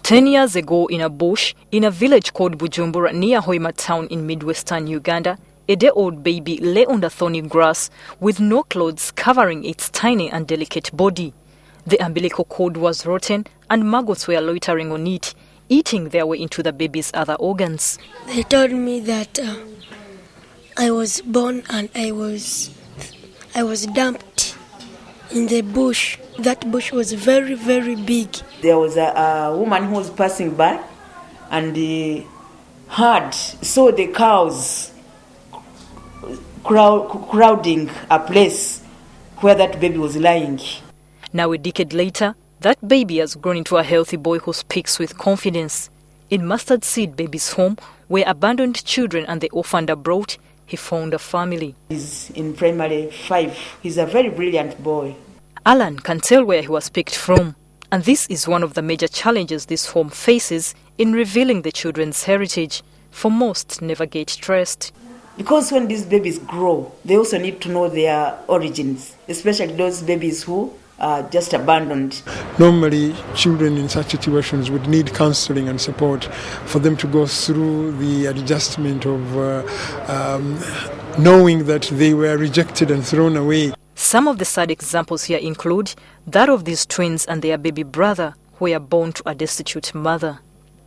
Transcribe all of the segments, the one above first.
Ten years ago in a bush in a village called Bujumbura near Hoima town in midwestern Uganda, a day-old baby lay on the thorny grass with no clothes covering its tiny and delicate body. The umbilical cord was rotten and maggots were loitering on it, eating their way into the baby's other organs. They told me that I was born and I was dumped in the bush. That bush was very, very big. There was a woman who was passing by and saw the cows crowding a place where that baby was lying. Now a decade later, that baby has grown into a healthy boy who speaks with confidence. In Mustard Seed Baby's home, where abandoned children and the orphaned are brought, he found a family. He's in primary 5. He's a very brilliant boy. Alan can tell where he was picked from, and this is one of the major challenges this home faces in revealing the children's heritage. For most, never get traced. Because when these babies grow, they also need to know their origins, especially those babies who are just abandoned. Normally, children in such situations would need counseling and support for them to go through the adjustment of knowing that they were rejected and thrown away. Some of the sad examples here include that of these twins and their baby brother who were born to a destitute mother.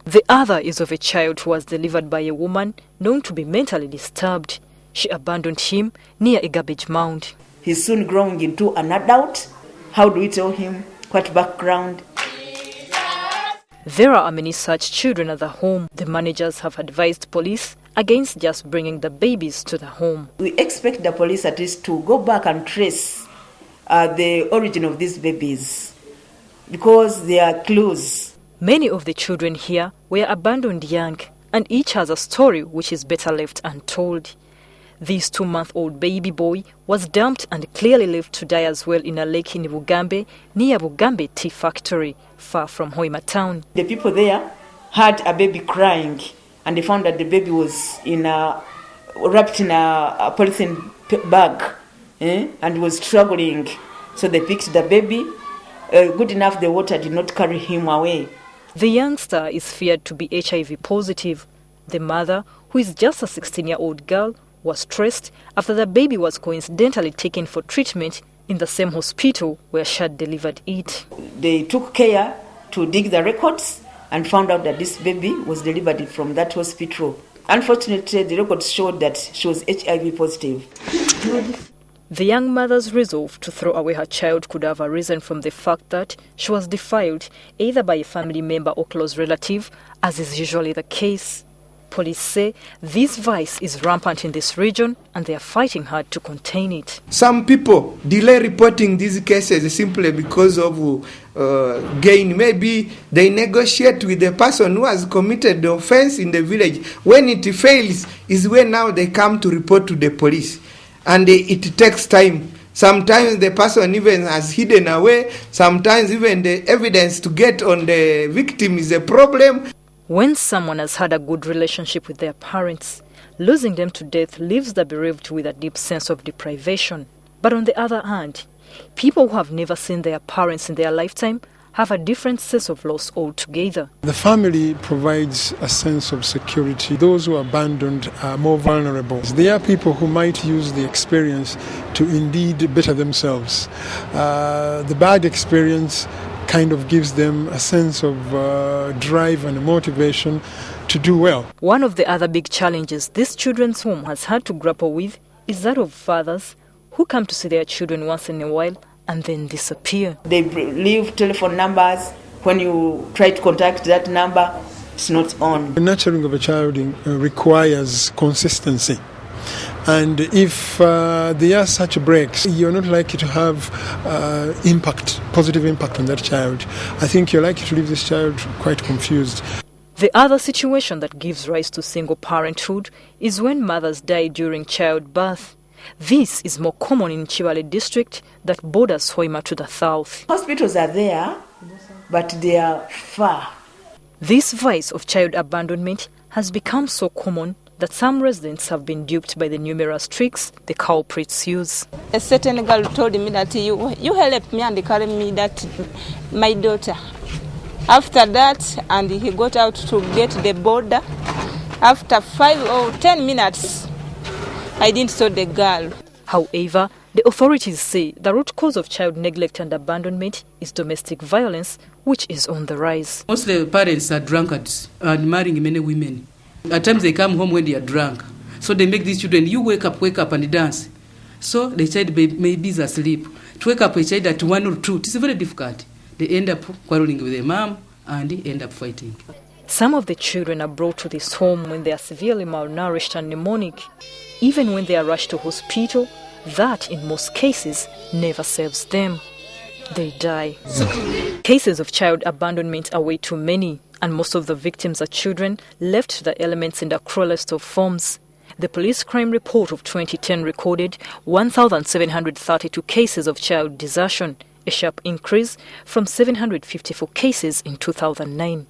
The other is of a child who was delivered by a woman known to be mentally disturbed. She abandoned him near a garbage mound. He's soon growing into an adult. How do we tell him? What background? There are many such children at the home. The managers have advised police against just bringing the babies to the home. We expect the police at least to go back and trace the origin of these babies because they are clues. Many of the children here were abandoned young, and each has a story which is better left untold. This 2-month-old baby boy was dumped and clearly left to die as well in a lake in Bugambe, near Bugambe Tea Factory, far from Hoima town. The people there heard a baby crying, and they found that the baby was wrapped in a polythene bag and was struggling. So they picked the baby. Good enough, the water did not carry him away. The youngster is feared to be HIV positive. The mother, who is just a 16-year-old girl, was traced after the baby was coincidentally taken for treatment in the same hospital where she had delivered it. They took care to dig the records and found out that this baby was delivered from that hospital. Unfortunately, the records showed that she was HIV positive. The young mother's resolve to throw away her child could have arisen from the fact that she was defiled either by a family member or close relative, as is usually the case. Police say this vice is rampant in this region and they are fighting hard to contain it. Some people delay reporting these cases simply because of gain. Maybe they negotiate with the person who has committed the offense in the village. When it fails is when now they come to report to the police. And it takes time. Sometimes the person even has hidden away. Sometimes even the evidence to get on the victim is a problem. When someone has had a good relationship with their parents, losing them to death leaves the bereaved with a deep sense of deprivation. But on the other hand, people who have never seen their parents in their lifetime have a different sense of loss altogether. The family provides a sense of security. Those who are abandoned are more vulnerable. They are people who might use the experience to indeed better themselves. The bad experience kind of gives them a sense of drive and motivation to do well. One of the other big challenges this children's home has had to grapple with is that of fathers who come to see their children once in a while and then disappear. They leave telephone numbers. When you try to contact that number, it's not on. The nurturing of a child requires consistency. And if there are such breaks, you're not likely to have positive impact on that child. I think you're likely to leave this child quite confused. The other situation that gives rise to single parenthood is when mothers die during childbirth. This is more common in Chibale district that borders Hoima to the south. Hospitals are there, but they are far. This vice of child abandonment has become so common that some residents have been duped by the numerous tricks the culprits use. A certain girl told me that you help me and carry me that my daughter. After that, and he got out to get the border. After 5 or 10 minutes, I didn't saw the girl. However, the authorities say the root cause of child neglect and abandonment is domestic violence, which is on the rise. Mostly parents are drunkards and marrying many women. At times they come home when they are drunk. So they make these children, you wake up and dance. So the child may be asleep. To wake up a child at 1 or 2, it's very difficult. They end up quarreling with their mom and they end up fighting. Some of the children are brought to this home when they are severely malnourished and mnemonic. Even when they are rushed to hospital, that in most cases never saves them. They die. Cases of child abandonment are way too many, and most of the victims are children left to the elements in the cruelest of forms. The police crime report of 2010 recorded 1,732 cases of child desertion, a sharp increase from 754 cases in 2009.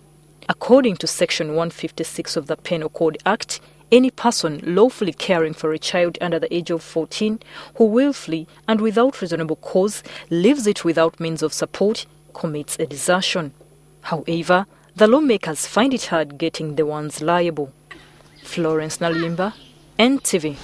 According to Section 156 of the Penal Code Act, any person lawfully caring for a child under the age of 14 who willfully and without reasonable cause leaves it without means of support commits a desertion. However, the lawmakers find it hard getting the ones liable. Florence Naluyimba, NTV.